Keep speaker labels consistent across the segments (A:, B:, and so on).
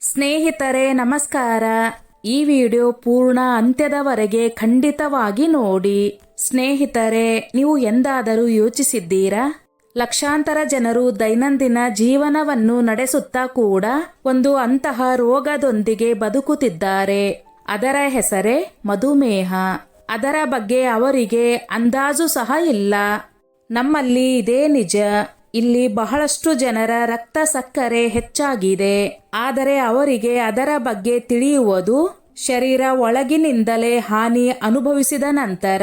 A: ಸ್ನೇಹಿತರೆ ನಮಸ್ಕಾರ. ಈ ವಿಡಿಯೋ ಪೂರ್ಣ ಅಂತ್ಯದವರೆಗೆ ಖಂಡಿತವಾಗಿ ನೋಡಿ. ಸ್ನೇಹಿತರೆ, ನೀವು ಎಂದಾದರೂ ಯೋಚಿಸಿದ್ದೀರಾ? ಲಕ್ಷಾಂತರ ಜನರು ದೈನಂದಿನ ಜೀವನವನ್ನು ನಡೆಸುತ್ತಾ ಕೂಡ ಒಂದು ಅಂತಹ ರೋಗದೊಂದಿಗೆ ಬದುಕುತ್ತಿದ್ದಾರೆ. ಅದರ ಹೆಸರೇ ಮಧುಮೇಹ. ಅದರ ಬಗ್ಗೆ ಅವರಿಗೆ ಅಂದಾಜು ಸಹ ಇಲ್ಲ. ನಮ್ಮಲ್ಲಿ ಇದೇ ನಿಜ. ಇಲ್ಲಿ ಬಹಳಷ್ಟು ಜನರ ರಕ್ತ ಸಕ್ಕರೆ ಹೆಚ್ಚಾಗಿದೆ. ಆದರೆ ಅವರಿಗೆ ಅದರ ಬಗ್ಗೆ ತಿಳಿಯುವುದು ಶರೀರ ಒಳಗಿನಿಂದಲೇ ಹಾನಿ ಅನುಭವಿಸಿದ ನಂತರ.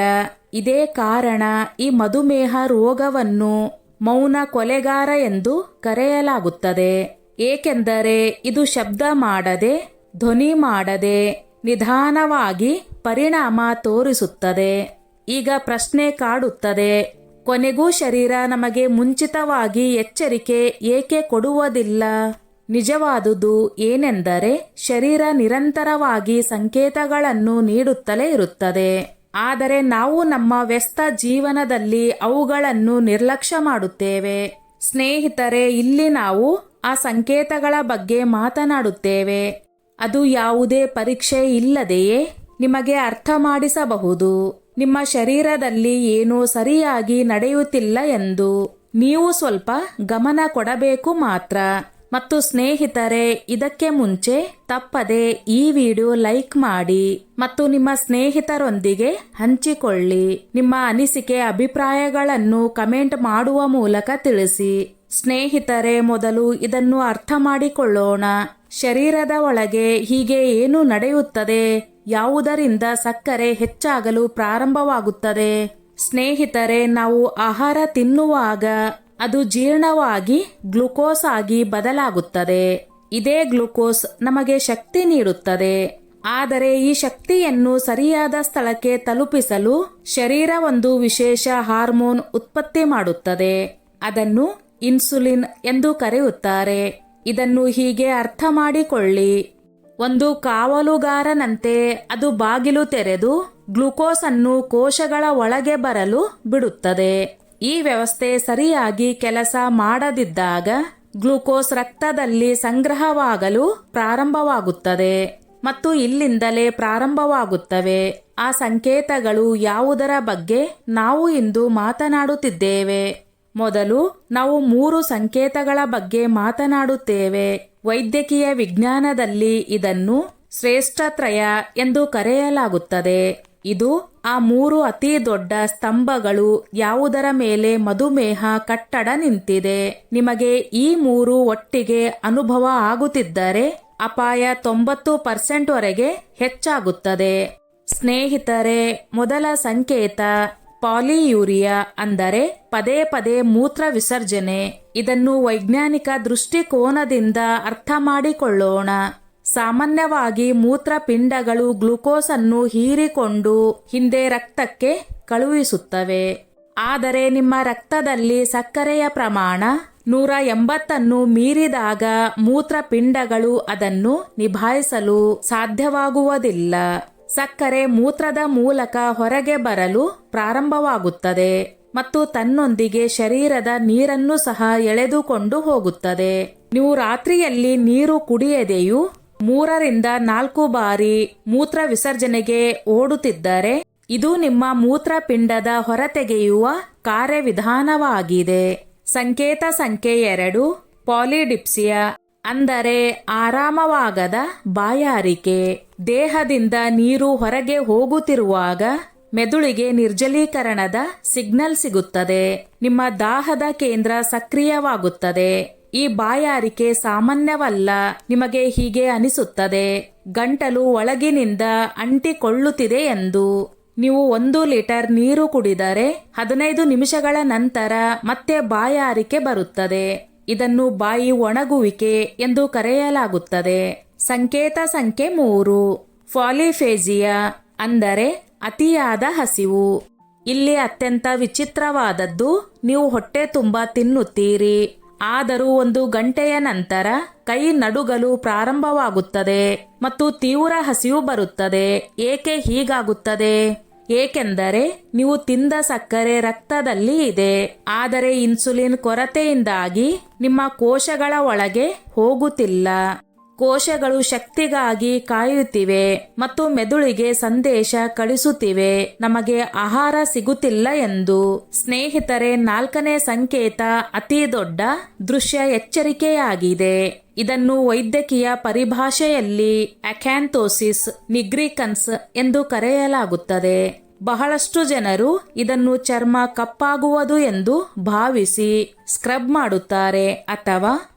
A: ಇದೇ ಕಾರಣ ಈ ಮಧುಮೇಹ ರೋಗವನ್ನು ಮೌನ ಕೊಲೆಗಾರ ಎಂದು ಕರೆಯಲಾಗುತ್ತದೆ. ಏಕೆಂದರೆ ಇದು ಶಬ್ದ ಮಾಡದೆ, ಧ್ವನಿ ಮಾಡದೆ, ನಿಧಾನವಾಗಿ ಪರಿಣಾಮ ತೋರಿಸುತ್ತದೆ. ಈಗ ಪ್ರಶ್ನೆ ಕಾಡುತ್ತದೆ, ಕೊನೆಗೂ ಶರೀರ ನಮಗೆ ಮುಂಚಿತವಾಗಿ ಎಚ್ಚರಿಕೆ ಏಕೆ ಕೊಡುವುದಿಲ್ಲ? ನಿಜವಾದುದು ಏನೆಂದರೆ, ಶರೀರ ನಿರಂತರವಾಗಿ ಸಂಕೇತಗಳನ್ನು ನೀಡುತ್ತಲೇ ಇರುತ್ತದೆ. ಆದರೆ ನಾವು ನಮ್ಮ ವ್ಯಸ್ತ ಜೀವನದಲ್ಲಿ ಅವುಗಳನ್ನು ನಿರ್ಲಕ್ಷ್ಯ ಮಾಡುತ್ತೇವೆ. ಸ್ನೇಹಿತರೆ, ಇಲ್ಲಿ ನಾವು ಆ ಸಂಕೇತಗಳ ಬಗ್ಗೆ ಮಾತನಾಡುತ್ತೇವೆ. ಅದು ಯಾವುದೇ ಪರೀಕ್ಷೆ ಇಲ್ಲದೆಯೇ ನಿಮಗೆ ಅರ್ಥ ಮಾಡಿಸಬಹುದು. ನಿಮ್ಮ ಶರೀರದಲ್ಲಿ ಏನೋ ಸರಿಯಾಗಿ ನಡೆಯುತ್ತಿಲ್ಲ ಎಂದು ನೀವು ಸ್ವಲ್ಪ ಗಮನ ಕೊಡಬೇಕು ಮಾತ್ರ. ಮತ್ತು ಸ್ನೇಹಿತರೆ, ಇದಕ್ಕೆ ಮುಂಚೆ ತಪ್ಪದೆ ಈ ವಿಡಿಯೋ ಲೈಕ್ ಮಾಡಿ ಮತ್ತು ನಿಮ್ಮ ಸ್ನೇಹಿತರೊಂದಿಗೆ ಹಂಚಿಕೊಳ್ಳಿ. ನಿಮ್ಮ ಅನಿಸಿಕೆ ಅಭಿಪ್ರಾಯಗಳನ್ನು ಕಮೆಂಟ್ ಮಾಡುವ ಮೂಲಕ ತಿಳಿಸಿ. ಸ್ನೇಹಿತರೆ, ಮೊದಲು ಇದನ್ನು ಅರ್ಥ ಮಾಡಿಕೊಳ್ಳೋಣ. ಶರೀರದ ಒಳಗೆ ಹೀಗೆ ಏನು ನಡೆಯುತ್ತದೆ? ಯಾವುದರಿಂದ ಸಕ್ಕರೆ ಹೆಚ್ಚಾಗಲು ಪ್ರಾರಂಭವಾಗುತ್ತದೆ? ಸ್ನೇಹಿತರೆ, ನಾವು ಆಹಾರ ತಿನ್ನುವಾಗ ಅದು ಜೀರ್ಣವಾಗಿ ಗ್ಲುಕೋಸ್ ಆಗಿ ಬದಲಾಗುತ್ತದೆ. ಇದೇ ಗ್ಲುಕೋಸ್ ನಮಗೆ ಶಕ್ತಿ ನೀಡುತ್ತದೆ. ಆದರೆ ಈ ಶಕ್ತಿಯನ್ನು ಸರಿಯಾದ ಸ್ಥಳಕ್ಕೆ ತಲುಪಿಸಲು ಶರೀರ ಒಂದು ವಿಶೇಷ ಹಾರ್ಮೋನ್ ಉತ್ಪತ್ತಿ ಮಾಡುತ್ತದೆ. ಅದನ್ನು ಇನ್ಸುಲಿನ್ ಎಂದು ಕರೆಯುತ್ತಾರೆ. ಇದನ್ನು ಹೀಗೆ ಅರ್ಥ ಮಾಡಿಕೊಳ್ಳಿ. ಒಂದು ಕಾವಲುಗಾರನಂತೆ ಅದು ಬಾಗಿಲು ತೆರೆದು ಗ್ಲುಕೋಸ್ ಅನ್ನು ಕೋಶಗಳ ಒಳಗೆ ಬರಲು ಬಿಡುತ್ತದೆ. ಈ ವ್ಯವಸ್ಥೆ ಸರಿಯಾಗಿ ಕೆಲಸ ಮಾಡದಿದ್ದಾಗ ಗ್ಲುಕೋಸ್ ರಕ್ತದಲ್ಲಿ ಸಂಗ್ರಹವಾಗಲು ಪ್ರಾರಂಭವಾಗುತ್ತದೆ ಮತ್ತು ಇಲ್ಲಿಂದಲೇ ಪ್ರಾರಂಭವಾಗುತ್ತವೆ ಆ ಸಂಕೇತಗಳು. ಯಾವುದರ ಬಗ್ಗೆ ನಾವು ಇಂದು ಮಾತನಾಡುತ್ತಿದ್ದೇವೆ? ಮೊದಲು ನಾವು 3 ಸಂಕೇತಗಳ ಬಗ್ಗೆ ಮಾತನಾಡುತ್ತೇವೆ. ವೈದ್ಯಕೀಯ ವಿಜ್ಞಾನದಲ್ಲಿ ಇದನ್ನು ಶ್ರೇಷ್ಠತ್ರಯ ಎಂದು ಕರೆಯಲಾಗುತ್ತದೆ. ಇದು ಆ 3 ಅತಿ ದೊಡ್ಡ ಸ್ತಂಭಗಳು ಯಾವುದರ ಮೇಲೆ ಮಧುಮೇಹ ಕಟ್ಟಡ ನಿಂತಿದೆ. ನಿಮಗೆ ಈ 3 ಒಟ್ಟಿಗೆ ಅನುಭವ ಆಗುತ್ತಿದ್ದರೆ ಅಪಾಯ 90% ವರೆಗೆ ಹೆಚ್ಚಾಗುತ್ತದೆ. ಸ್ನೇಹಿತರೆ, ಮೊದಲ ಸಂಕೇತ ಪಾಲಿಯೂರಿಯಾ, ಅಂದರೆ ಪದೇ ಪದೇ ಮೂತ್ರ ವಿಸರ್ಜನೆ. ಇದನ್ನು ವೈಜ್ಞಾನಿಕ ದೃಷ್ಟಿಕೋನದಿಂದ ಅರ್ಥ ಮಾಡಿಕೊಳ್ಳೋಣ. ಸಾಮಾನ್ಯವಾಗಿ ಮೂತ್ರಪಿಂಡಗಳು ಗ್ಲುಕೋಸ್ ಅನ್ನು ಹೀರಿಕೊಂಡು ಹಿಂದೆ ರಕ್ತಕ್ಕೆ ಕಳುಹಿಸುತ್ತವೆ. ಆದರೆ ನಿಮ್ಮ ರಕ್ತದಲ್ಲಿ ಸಕ್ಕರೆಯ ಪ್ರಮಾಣ 180 ಮೀರಿದಾಗ ಮೂತ್ರಪಿಂಡಗಳು ಅದನ್ನು ನಿಭಾಯಿಸಲು ಸಾಧ್ಯವಾಗುವುದಿಲ್ಲ. ಸಕ್ಕರೆ ಮೂತ್ರದ ಮೂಲಕ ಹೊರಗೆ ಬರಲು ಪ್ರಾರಂಭವಾಗುತ್ತದೆ ಮತ್ತು ತನ್ನೊಂದಿಗೆ ಶರೀರದ ನೀರನ್ನು ಸಹ ಎಳೆದುಕೊಂಡು ಹೋಗುತ್ತದೆ. ನೀವು ರಾತ್ರಿಯಲ್ಲಿ ನೀರು ಕುಡಿಯದೆಯೂ 3 ರಿಂದ 4 ಬಾರಿ ಮೂತ್ರ ವಿಸರ್ಜನೆಗೆ ಓಡುತ್ತಿದ್ದರೆ ಇದು ನಿಮ್ಮ ಮೂತ್ರಪಿಂಡದ ಹೊರತೆಗೆಯುವ ಕಾರ್ಯವಿಧಾನವಾಗಿದೆ. ಸಂಕೇತ ಸಂಖ್ಯೆ 2 ಪಾಲಿಡಿಪ್ಸಿಯಾ, ಅಂದರೆ ಆರಾಮವಾಗದ ಬಾಯಾರಿಕೆ. ದೇಹದಿಂದ ನೀರು ಹೊರಗೆ ಹೋಗುತ್ತಿರುವಾಗ ಮೆದುಳಿಗೆ ನಿರ್ಜಲೀಕರಣದ ಸಿಗ್ನಲ್ ಸಿಗುತ್ತದೆ. ನಿಮ್ಮ ದಾಹದ ಕೇಂದ್ರ ಸಕ್ರಿಯವಾಗುತ್ತದೆ. ಈ ಬಾಯಾರಿಕೆ ಸಾಮಾನ್ಯವಲ್ಲ. ನಿಮಗೆ ಹೀಗೆ ಅನಿಸುತ್ತದೆ, ಗಂಟಲು ಒಳಗಿನಿಂದ ಅಂಟಿಕೊಳ್ಳುತ್ತಿದೆ ಎಂದು. ನೀವು 1 ಲೀಟರ್ ನೀರು ಕುಡಿದರೆ 15 ನಿಮಿಷಗಳ ನಂತರ ಮತ್ತೆ ಬಾಯಾರಿಕೆ ಬರುತ್ತದೆ. ಇದನ್ನು ಬಾಯಿ ಒಣಗುವಿಕೆ ಎಂದು ಕರೆಯಲಾಗುತ್ತದೆ. ಸಂಕೇತ ಸಂಖ್ಯೆ 3 ಪಾಲಿಫೇಜಿಯಾ, ಅಂದರೆ ಅತಿಯಾದ ಹಸಿವು. ಇಲ್ಲಿ ಅತ್ಯಂತ ವಿಚಿತ್ರವಾದದ್ದು, ನೀವು ಹೊಟ್ಟೆ ತುಂಬ ತಿನ್ನುತ್ತೀರಿ. ಆದರೂ 1 ಗಂಟೆಯ ನಂತರ ಕೈ ನಡುಗಲು ಪ್ರಾರಂಭವಾಗುತ್ತದೆ ಮತ್ತು ತೀವ್ರ ಹಸಿವು ಬರುತ್ತದೆ. ಏಕೆ ಹೀಗಾಗುತ್ತದೆ? ಏಕೆಂದರೆ ನೀವು ತಿಂದ ಸಕ್ಕರೆ ರಕ್ತದಲ್ಲಿ ಇದೆ. ಆದರೆ ಇನ್ಸುಲಿನ್ ಕೊರತೆಯಿಂದಾಗಿ ನಿಮ್ಮ ಕೋಶಗಳ ಒಳಗೆ ಹೋಗುತ್ತಿಲ್ಲ. ಕೋಶಗಳು ಶಕ್ತಿಗಾಗಿ ಕಾಯುತ್ತಿವೆ ಮತ್ತು ಮೆದುಳಿಗೆ ಸಂದೇಶ ಕಳಿಸುತ್ತಿವೆ, ನಮಗೆ ಆಹಾರ ಸಿಗುತ್ತಿಲ್ಲ ಎಂದು. ಸ್ನೇಹಿತರೆ, 4ನೇ ಸಂಕೇತ ಅತಿ ದೊಡ್ಡ ದೃಶ್ಯ ಎಚ್ಚರಿಕೆಯಾಗಿದೆ. ಇದನ್ನು ವೈದ್ಯಕೀಯ ಪರಿಭಾಷೆಯಲ್ಲಿ ಅಕ್ಯಾಂಥೋಸಿಸ್ ನಿಗ್ರಿಕನ್ಸ್ ಎಂದು ಕರೆಯಲಾಗುತ್ತದೆ. ಬಹಳಷ್ಟು ಜನರು ಇದನ್ನು ಚರ್ಮ ಕಪ್ಪಾಗುವುದು ಎಂದು ಭಾವಿಸಿ ಸ್ಕ್ರಬ್ ಮಾಡುತ್ತಾರೆ ಅಥವಾ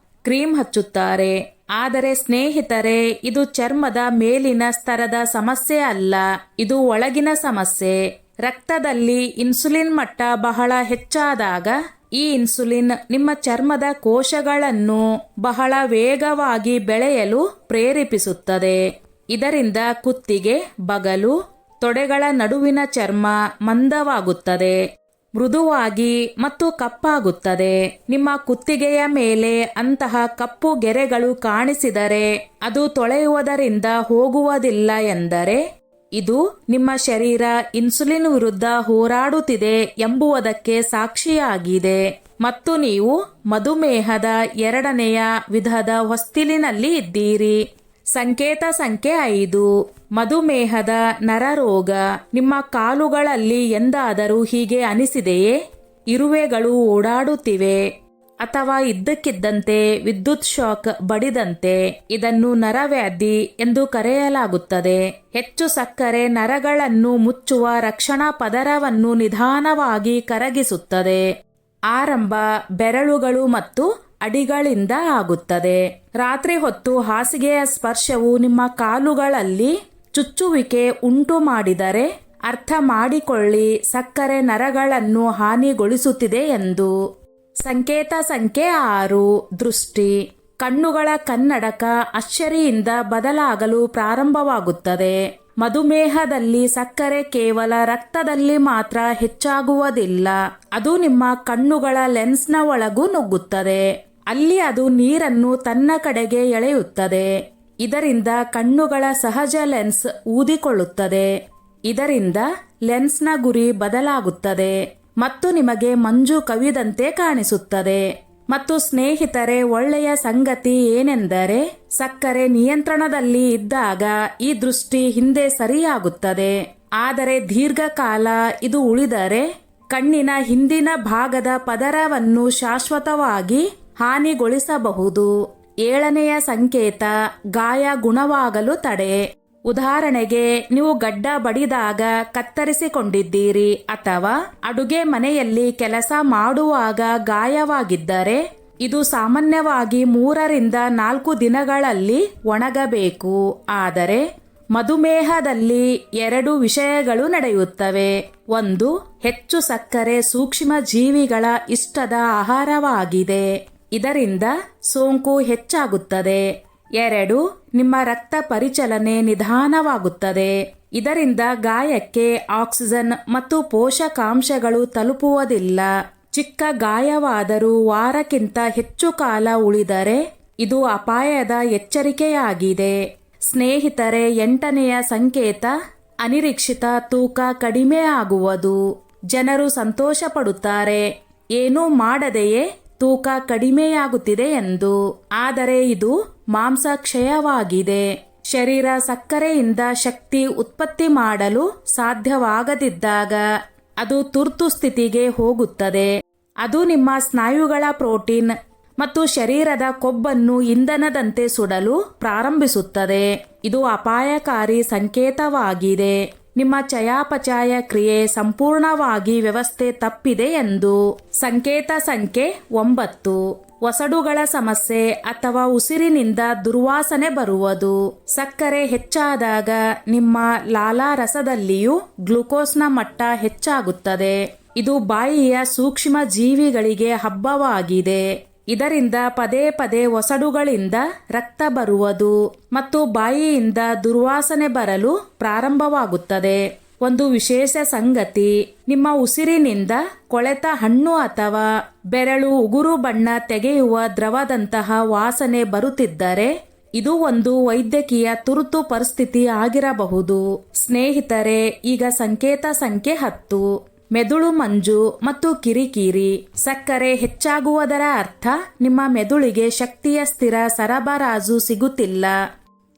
A: ಕ್ರೀಮ್ ಹಚ್ಚುತ್ತಾರೆ. ಆದರೆ ಸ್ನೇಹಿತರೆ, ಇದು ಚರ್ಮದ ಮೇಲಿನ ಸ್ತರದ ಸಮಸ್ಯೆ ಅಲ್ಲ, ಇದು ಒಳಗಿನ ಸಮಸ್ಯೆ. ರಕ್ತದಲ್ಲಿ ಇನ್ಸುಲಿನ್ ಮಟ್ಟ ಬಹಳ ಹೆಚ್ಚಾದಾಗ ಈ ಇನ್ಸುಲಿನ್ ನಿಮ್ಮ ಚರ್ಮದ ಕೋಶಗಳನ್ನು ಬಹಳ ವೇಗವಾಗಿ ಬೆಳೆಯಲು ಪ್ರೇರೇಪಿಸುತ್ತದೆ. ಇದರಿಂದ ಕುತ್ತಿಗೆ, ಬಗಲು, ತೊಡೆಗಳ ನಡುವಿನ ಚರ್ಮ ಮಂದವಾಗುತ್ತದೆ, ಮೃದುವಾಗಿ ಮತ್ತು ಕಪ್ಪಾಗುತ್ತದೆ. ನಿಮ್ಮ ಕುತ್ತಿಗೆಯ ಮೇಲೆ ಅಂತಹ ಕಪ್ಪು ಗೆರೆಗಳು ಕಾಣಿಸಿದರೆ ಅದು ತೊಳೆಯುವುದರಿಂದ ಹೋಗುವುದಿಲ್ಲ ಎಂದರೆ ಇದು ನಿಮ್ಮ ಶರೀರ ಇನ್ಸುಲಿನ್ ವಿರುದ್ಧ ಹೋರಾಡುತ್ತಿದೆ ಎಂಬುದಕ್ಕೆ ಸಾಕ್ಷಿಯಾಗಿದೆ ಮತ್ತು ನೀವು ಮಧುಮೇಹದ 2ನೆಯ ವಿಧದ ಹೊಸ್ತಿಲಿನಲ್ಲಿ ಇದ್ದೀರಿ. ಸಂಕೇತ ಸಂಖ್ಯೆ 5, ಮಧುಮೇಹದ ನರರೋಗ. ನಿಮ್ಮ ಕಾಲುಗಳಲ್ಲಿ ಎಂದಾದರೂ ಹೀಗೆ ಅನಿಸಿದೆಯೇ? ಇರುವೆಗಳು ಓಡಾಡುತ್ತಿವೆ ಅಥವಾ ಇದ್ದಕ್ಕಿದ್ದಂತೆ ವಿದ್ಯುತ್ ಶಾಕ್ ಬಡಿದಂತೆ. ಇದನ್ನು ನರವ್ಯಾಧಿ ಎಂದು ಕರೆಯಲಾಗುತ್ತದೆ. ಹೆಚ್ಚು ಸಕ್ಕರೆ ನರಗಳನ್ನು ಮುಚ್ಚುವ ರಕ್ಷಣಾ ಪದರವನ್ನು ನಿಧಾನವಾಗಿ ಕರಗಿಸುತ್ತದೆ. ಆರಂಭ ಬೆರಳುಗಳು ಮತ್ತು ಅಡಿಗಳಿಂದ ಆಗುತ್ತದೆ. ರಾತ್ರಿ ಹೊತ್ತು ಹಾಸಿಗೆಯ ಸ್ಪರ್ಶವು ನಿಮ್ಮ ಕಾಲುಗಳಲ್ಲಿ ಚುಚ್ಚುವಿಕೆ ಉಂಟು ಮಾಡಿದರೆ ಅರ್ಥ ಮಾಡಿಕೊಳ್ಳಿ, ಸಕ್ಕರೆ ನರಗಳನ್ನು ಹಾನಿಗೊಳಿಸುತ್ತಿದೆ ಎಂದು. ಸಂಕೇತ ಸಂಖ್ಯೆ 6, ದೃಷ್ಟಿ. ಕಣ್ಣುಗಳ ಕನ್ನಡಕ ಅಚ್ಚರಿಯಿಂದ ಬದಲಾಗಲು ಪ್ರಾರಂಭವಾಗುತ್ತದೆ. ಮಧುಮೇಹದಲ್ಲಿ ಸಕ್ಕರೆ ಕೇವಲ ರಕ್ತದಲ್ಲಿ ಮಾತ್ರ ಹೆಚ್ಚಾಗುವುದಿಲ್ಲ, ಅದು ನಿಮ್ಮ ಕಣ್ಣುಗಳ ಲೆನ್ಸ್ನ ಒಳಗೂ ನುಗ್ಗುತ್ತದೆ. ಅಲ್ಲಿ ಅದು ನೀರನ್ನು ತನ್ನ ಕಡೆಗೆ ಎಳೆಯುತ್ತದೆ. ಇದರಿಂದ ಕಣ್ಣುಗಳ ಸಹಜ ಲೆನ್ಸ್ ಊದಿಕೊಳ್ಳುತ್ತದೆ. ಇದರಿಂದ ಲೆನ್ಸ್ನ ಗುರಿ ಬದಲಾಗುತ್ತದೆ ಮತ್ತು ನಿಮಗೆ ಮಂಜು ಕವಿದಂತೆ ಕಾಣಿಸುತ್ತದೆ. ಮತ್ತು ಸ್ನೇಹಿತರೆ, ಒಳ್ಳೆಯ ಸಂಗತಿ ಏನೆಂದರೆ ಸಕ್ಕರೆ ನಿಯಂತ್ರಣದಲ್ಲಿ ಇದ್ದಾಗ ಈ ದೃಷ್ಟಿ ಹಿಂದೆ ಸರಿಯಾಗುತ್ತದೆ. ಆದರೆ ದೀರ್ಘಕಾಲ ಇದು ಉಳಿದರೆ ಕಣ್ಣಿನ ಹಿಂದಿನ ಭಾಗದ ಪದರವನ್ನು ಶಾಶ್ವತವಾಗಿ ಹಾನಿಗೊಳಿಸಬಹುದು. 7ನೆಯ ಸಂಕೇತ ಗಾಯ ಗುಣವಾಗಲು ತಡೆ. ಉದಾಹರಣೆಗೆ, ನೀವು ಗಡ್ಡ ಬಡಿದಾಗ ಕತ್ತರಿಸಿಕೊಂಡಿದ್ದೀರಿ ಅಥವಾ ಅಡುಗೆ ಮನೆಯಲ್ಲಿ ಕೆಲಸ ಮಾಡುವಾಗ ಗಾಯವಾಗಿದ್ದರೆ ಇದು ಸಾಮಾನ್ಯವಾಗಿ 3 ರಿಂದ 4 ದಿನಗಳಲ್ಲಿ ಒಣಗಬೇಕು. ಆದರೆ ಮಧುಮೇಹದಲ್ಲಿ 2 ವಿಷಯಗಳು ನಡೆಯುತ್ತವೆ. 1, ಹೆಚ್ಚು ಸಕ್ಕರೆ ಸೂಕ್ಷ್ಮ ಜೀವಿಗಳ ಇಷ್ಟದ ಆಹಾರವಾಗಿದೆ, ಇದರಿಂದ ಸೋಂಕು ಹೆಚ್ಚಾಗುತ್ತದೆ. 2, ನಿಮ್ಮ ರಕ್ತ ಪರಿಚಲನೆ ನಿಧಾನವಾಗುತ್ತದೆ, ಇದರಿಂದ ಗಾಯಕ್ಕೆ ಆಕ್ಸಿಜನ್ ಮತ್ತು ಪೋಷಕಾಂಶಗಳು ತಲುಪುವುದಿಲ್ಲ. ಚಿಕ್ಕ ಗಾಯವಾದರೂ ವಾರಕ್ಕಿಂತ ಹೆಚ್ಚು ಕಾಲ ಉಳಿದರೆ ಇದು ಅಪಾಯದ ಎಚ್ಚರಿಕೆಯಾಗಿದೆ. ಸ್ನೇಹಿತರೆ, 8ನೆಯ ಸಂಕೇತ ಅನಿರೀಕ್ಷಿತ ತೂಕ ಕಡಿಮೆ ಆಗುವುದು. ಜನರು ಸಂತೋಷ ಪಡುತ್ತಾರೆ ಏನೂ ಮಾಡದೆಯೇ ತೂಕ ಕಡಿಮೆಯಾಗುತ್ತಿದೆ ಎಂದು. ಆದರೆ ಇದು ಮಾಂಸ ಕ್ಷಯವಾಗಿದೆ. ಶರೀರ ಸಕ್ಕರೆಯಿಂದ ಶಕ್ತಿ ಉತ್ಪತ್ತಿ ಮಾಡಲು ಸಾಧ್ಯವಾಗದಿದ್ದಾಗ ಅದು ತುರ್ತು ಸ್ಥಿತಿಗೆ ಹೋಗುತ್ತದೆ. ಅದು ನಿಮ್ಮ ಸ್ನಾಯುಗಳ ಪ್ರೋಟೀನ್ ಮತ್ತು ಶರೀರದ ಕೊಬ್ಬನ್ನು ಇಂಧನದಂತೆ ಸುಡಲು ಪ್ರಾರಂಭಿಸುತ್ತದೆ. ಇದು ಅಪಾಯಕಾರಿ ಸಂಕೇತವಾಗಿದೆ. ನಿಮ್ಮ ಚಯಾಪಚಯ ಕ್ರಿಯೆ ಸಂಪೂರ್ಣವಾಗಿ ವ್ಯವಸ್ಥೆ ತಪ್ಪಿದೆ ಎಂದು. ಸಂಕೇತ ಸಂಖ್ಯೆ 9, ಒಸಡುಗಳ ಸಮಸ್ಯೆ ಅಥವಾ ಉಸಿರಿನಿಂದ ದುರ್ವಾಸನೆ ಬರುವುದು. ಸಕ್ಕರೆ ಹೆಚ್ಚಾದಾಗ ನಿಮ್ಮ ಲಾಲಾರಸದಲ್ಲಿಯೂ ಗ್ಲುಕೋಸ್ನ ಮಟ್ಟ ಹೆಚ್ಚಾಗುತ್ತದೆ. ಇದು ಬಾಯಿಯ ಸೂಕ್ಷ್ಮ ಜೀವಿಗಳಿಗೆ ಹಬ್ಬವಾಗಿದೆ. ಇದರಿಂದ ಪದೇ ಪದೇ ಒಸಡುಗಳಿಂದ ರಕ್ತ ಬರುವುದು ಮತ್ತು ಬಾಯಿಯಿಂದ ದುರ್ವಾಸನೆ ಬರಲು ಪ್ರಾರಂಭವಾಗುತ್ತದೆ. ಒಂದು ವಿಶೇಷ ಸಂಗತಿ, ನಿಮ್ಮ ಉಸಿರಿನಿಂದ ಕೊಳೆತ ಹಣ್ಣು ಅಥವಾ ಬೆರಳು ಉಗುರು ಬಣ್ಣ ತೆಗೆಯುವ ದ್ರವದಂತಹ ವಾಸನೆ ಬರುತ್ತಿದ್ದರೆ ಇದು ಒಂದು ವೈದ್ಯಕೀಯ ತುರ್ತು ಪರಿಸ್ಥಿತಿ ಆಗಿರಬಹುದು. ಸ್ನೇಹಿತರೆ, ಈಗ ಸಂಕೇತ ಸಂಖ್ಯೆ 10, ಮೆದುಳು ಮಂಜು ಮತ್ತು ಕಿರಿಕಿರಿ. ಸಕ್ಕರೆ ಹೆಚ್ಚಾಗುವುದರ ಅರ್ಥ ನಿಮ್ಮ ಮೆದುಳಿಗೆ ಶಕ್ತಿಯ ಸ್ಥಿರ ಸರಬರಾಜು ಸಿಗುತ್ತಿಲ್ಲ.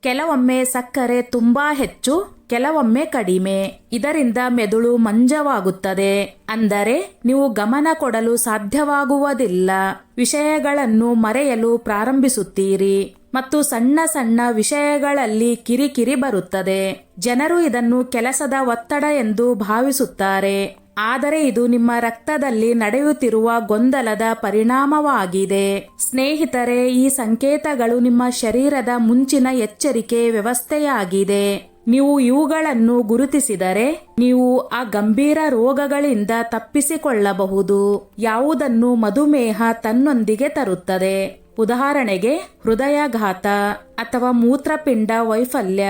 A: ಕೆಲವೊಮ್ಮೆ ಸಕ್ಕರೆ ತುಂಬಾ ಹೆಚ್ಚು, ಕೆಲವೊಮ್ಮೆ ಕಡಿಮೆ. ಇದರಿಂದ ಮೆದುಳು ಮಂಜವಾಗುತ್ತದೆ. ಅಂದರೆ ನೀವು ಗಮನ ಕೊಡಲು ಸಾಧ್ಯವಾಗುವುದಿಲ್ಲ. ವಿಷಯಗಳನ್ನು ಮರೆಯಲು ಪ್ರಾರಂಭಿಸುತ್ತೀರಿ ಮತ್ತು ಸಣ್ಣ ಸಣ್ಣ ವಿಷಯಗಳಲ್ಲಿ ಕಿರಿಕಿರಿ ಬರುತ್ತದೆ. ಜನರು ಇದನ್ನು ಕೆಲಸದ ಒತ್ತಡ ಎಂದು ಭಾವಿಸುತ್ತಾರೆ, ಆದರೆ ಇದು ನಿಮ್ಮ ರಕ್ತದಲ್ಲಿ ನಡೆಯುತ್ತಿರುವ ಗೊಂದಲದ ಪರಿಣಾಮವಾಗಿದೆ. ಸ್ನೇಹಿತರೆ, ಈ ಸಂಕೇತಗಳು ನಿಮ್ಮ ಶರೀರದ ಮುಂಚಿನ ಎಚ್ಚರಿಕೆ ವ್ಯವಸ್ಥೆಯಾಗಿದೆ. ನೀವು ಇವುಗಳನ್ನು ಗುರುತಿಸಿದರೆ ನೀವು ಆ ಗಂಭೀರ ರೋಗಗಳಿಂದ ತಪ್ಪಿಸಿಕೊಳ್ಳಬಹುದು. ಯಾವುದನ್ನು ಮಧುಮೇಹ ತನ್ನೊಂದಿಗೆ ತರುತ್ತದೆ. ಉದಾಹರಣೆಗೆ ಹೃದಯಾಘಾತ ಅಥವಾ ಮೂತ್ರಪಿಂಡ ವೈಫಲ್ಯ.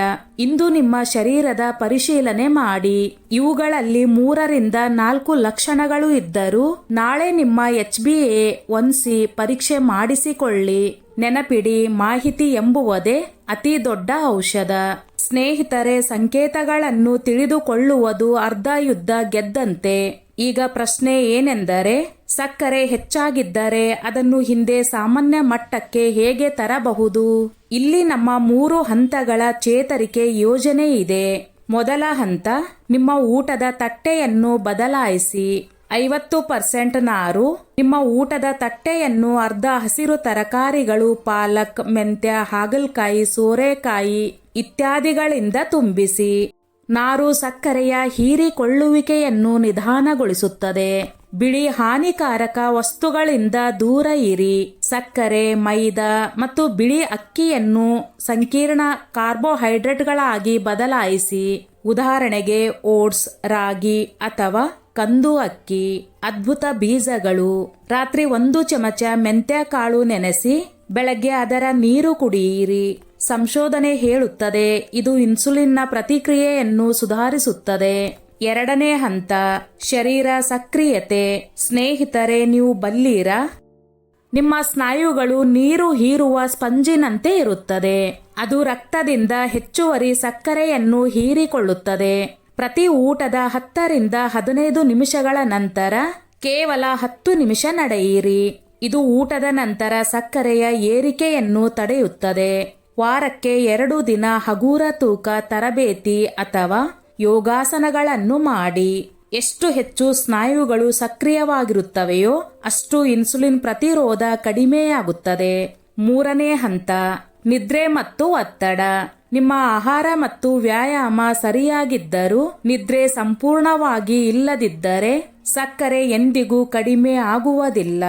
A: ಇಂದು ನಿಮ್ಮ ಶರೀರದ ಪರಿಶೀಲನೆ ಮಾಡಿ. ಇವುಗಳಲ್ಲಿ 3ರಿಂದ 4 ಲಕ್ಷಣಗಳು ಇದ್ದರೂ ನಾಳೆ ನಿಮ್ಮ HbA1c ಪರೀಕ್ಷೆ ಮಾಡಿಸಿಕೊಳ್ಳಿ. ನೆನಪಿಡಿ, ಮಾಹಿತಿ ಎಂಬುವುದೇ ಅತಿ ದೊಡ್ಡ ಔಷಧ. ಸ್ನೇಹಿತರೆ, ಸಂಕೇತಗಳನ್ನು ತಿಳಿದುಕೊಳ್ಳುವುದು ಅರ್ಧ ಯುದ್ಧ ಗೆದ್ದಂತೆ. ಈಗ ಪ್ರಶ್ನೆ ಏನೆಂದರೆ, ಸಕ್ಕರೆ ಹೆಚ್ಚಾಗಿದ್ದರೆ ಅದನ್ನು ಹಿಂದೆ ಸಾಮಾನ್ಯ ಮಟ್ಟಕ್ಕೆ ಹೇಗೆ ತರಬಹುದು? ಇಲ್ಲಿ ನಮ್ಮ 3 ಹಂತಗಳ ಚೇತರಿಕೆ ಯೋಜನೆ ಇದೆ. ಮೊದಲ ಹಂತ, ನಿಮ್ಮ ಊಟದ ತಟ್ಟೆಯನ್ನು ಬದಲಾಯಿಸಿ. 50% ನಾರು. ನಿಮ್ಮ ಊಟದ ತಟ್ಟೆಯನ್ನು ಅರ್ಧ ಹಸಿರು ತರಕಾರಿಗಳು, ಪಾಲಕ್, ಮೆಂತ್ಯ, ಹಾಗಲಕಾಯಿ, ಸೋರೆಕಾಯಿ ಇತ್ಯಾದಿಗಳಿಂದ ತುಂಬಿಸಿ. ನಾರು ಸಕ್ಕರೆಯ ಹೀರಿಕೊಳ್ಳುವಿಕೆಯನ್ನು ನಿಧಾನಗೊಳಿಸುತ್ತದೆ. ಬಿಳಿ ಹಾನಿಕಾರಕ ವಸ್ತುಗಳಿಂದ ದೂರ ಇರಿ. ಸಕ್ಕರೆ, ಮೈದಾ ಮತ್ತು ಬಿಳಿ ಅಕ್ಕಿಯನ್ನು ಸಂಕೀರ್ಣ ಕಾರ್ಬೋಹೈಡ್ರೇಟ್ಗಳಾಗಿ ಬದಲಾಯಿಸಿ. ಉದಾಹರಣೆಗೆ ಓಟ್ಸ್, ರಾಗಿ ಅಥವಾ ಕಂದು ಅಕ್ಕಿ. ಅದ್ಭುತ ಬೀಜಗಳು. ರಾತ್ರಿ 1 ಚಮಚ ಮೆಂತ್ಯ ಕಾಳು ನೆನೆಸಿ ಬೆಳಗ್ಗೆ ಅದರ ನೀರು ಕುಡಿಯಿರಿ. ಸಂಶೋಧನೆ ಹೇಳುತ್ತದೆ ಇದು ಇನ್ಸುಲಿನ್ನ ಪ್ರತಿಕ್ರಿಯೆಯನ್ನು ಸುಧಾರಿಸುತ್ತದೆ. ಎರಡನೇ ಹಂತ, ಶರೀರ ಸಕ್ರಿಯತೆ. ಸ್ನೇಹಿತರೆ, ನೀವು ಬಲ್ಲೀರಾ? ನಿಮ್ಮ ಸ್ನಾಯುಗಳು ನೀರು ಹೀರುವ ಸ್ಪಂಜಿನಂತೆ ಇರುತ್ತದೆ. ಅದು ರಕ್ತದಿಂದ ಹೆಚ್ಚುವರಿ ಸಕ್ಕರೆಯನ್ನು ಹೀರಿಕೊಳ್ಳುತ್ತದೆ. ಪ್ರತಿ ಊಟದ 10ರಿಂದ 15 ನಿಮಿಷಗಳ ನಂತರ ಕೇವಲ 10 ನಿಮಿಷ ನಡೆಯಿರಿ. ಇದು ಊಟದ ನಂತರ ಸಕ್ಕರೆಯ ಏರಿಕೆಯನ್ನು ತಡೆಯುತ್ತದೆ. ವಾರಕ್ಕೆ 2 ದಿನ ಹಗೂರ ತೂಕ ತರಬೇತಿ ಅಥವಾ ಯೋಗಾಸನಗಳನ್ನು ಮಾಡಿ. ಎಷ್ಟು ಹೆಚ್ಚು ಸ್ನಾಯುಗಳು ಸಕ್ರಿಯವಾಗಿರುತ್ತವೆಯೋ ಅಷ್ಟು ಇನ್ಸುಲಿನ್ ಪ್ರತಿರೋಧ ಕಡಿಮೆಯಾಗುತ್ತದೆ. ಮೂರನೇ ಹಂತ, ನಿದ್ರೆ ಮತ್ತು ಒತ್ತಡ. ನಿಮ್ಮ ಆಹಾರ ಮತ್ತು ವ್ಯಾಯಾಮ ಸರಿಯಾಗಿದ್ದರೂ ನಿದ್ರೆ ಸಂಪೂರ್ಣವಾಗಿ ಇಲ್ಲದಿದ್ದರೆ ಸಕ್ಕರೆ ಎಂದಿಗೂ ಕಡಿಮೆ ಆಗುವುದಿಲ್ಲ.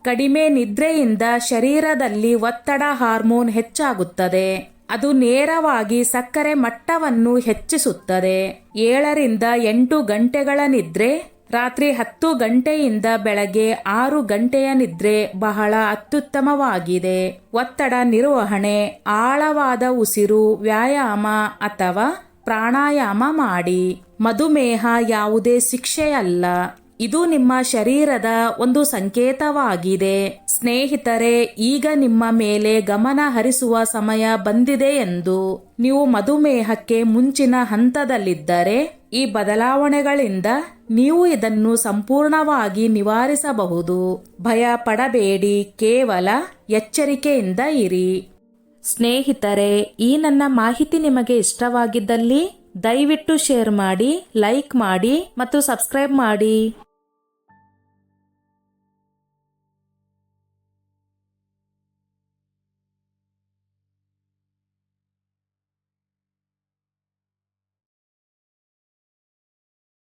A: ಕಡಿಮೆ ನಿದ್ರೆಯಿಂದ ಶರೀರದಲ್ಲಿ ಒತ್ತಡ ಹಾರ್ಮೋನ್ ಹೆಚ್ಚಾಗುತ್ತದೆ. ಅದು ನೇರವಾಗಿ ಸಕ್ಕರೆ ಮಟ್ಟವನ್ನು ಹೆಚ್ಚಿಸುತ್ತದೆ. 7ರಿಂದ 8 ಗಂಟೆಗಳ ನಿದ್ರೆ, ರಾತ್ರಿ 10 ಗಂಟೆಯಿಂದ ಬೆಳಗ್ಗೆ 6 ಗಂಟೆಯ ನಿದ್ರೆ ಬಹಳ ಅತ್ಯುತ್ತಮವಾಗಿದೆ. ಒತ್ತಡ ನಿರ್ವಹಣೆ, ಆಳವಾದ ಉಸಿರು, ವ್ಯಾಯಾಮ ಅಥವಾ ಪ್ರಾಣಾಯಾಮ ಮಾಡಿ. ಮಧುಮೇಹ ಯಾವುದೇ ಶಿಕ್ಷೆಯಲ್ಲ, ಇದು ನಿಮ್ಮ ಶರೀರದ ಒಂದು ಸಂಕೇತವಾಗಿದೆ. ಸ್ನೇಹಿತರೆ, ಈಗ ನಿಮ್ಮ ಮೇಲೆ ಗಮನ ಹರಿಸುವ ಸಮಯ ಬಂದಿದೆ ಎಂದು. ನೀವು ಮಧುಮೇಹಕ್ಕೆ ಮುಂಚಿನ ಹಂತದಲ್ಲಿದ್ದರೆ ಈ ಬದಲಾವಣೆಗಳಿಂದ ನೀವು ಇದನ್ನು ಸಂಪೂರ್ಣವಾಗಿ ನಿವಾರಿಸಬಹುದು. ಭಯ ಪಡಬೇಡಿ, ಕೇವಲ ಎಚ್ಚರಿಕೆಯಿಂದ ಇರಿ. ಸ್ನೇಹಿತರೆ, ಈ ನನ್ನ ಮಾಹಿತಿ ನಿಮಗೆ ಇಷ್ಟವಾಗಿದ್ದಲ್ಲಿ ದಯವಿಟ್ಟು ಶೇರ್ ಮಾಡಿ, ಲೈಕ್ ಮಾಡಿ ಮತ್ತು ಸಬ್ಸ್ಕ್ರೈಬ್ ಮಾಡಿ.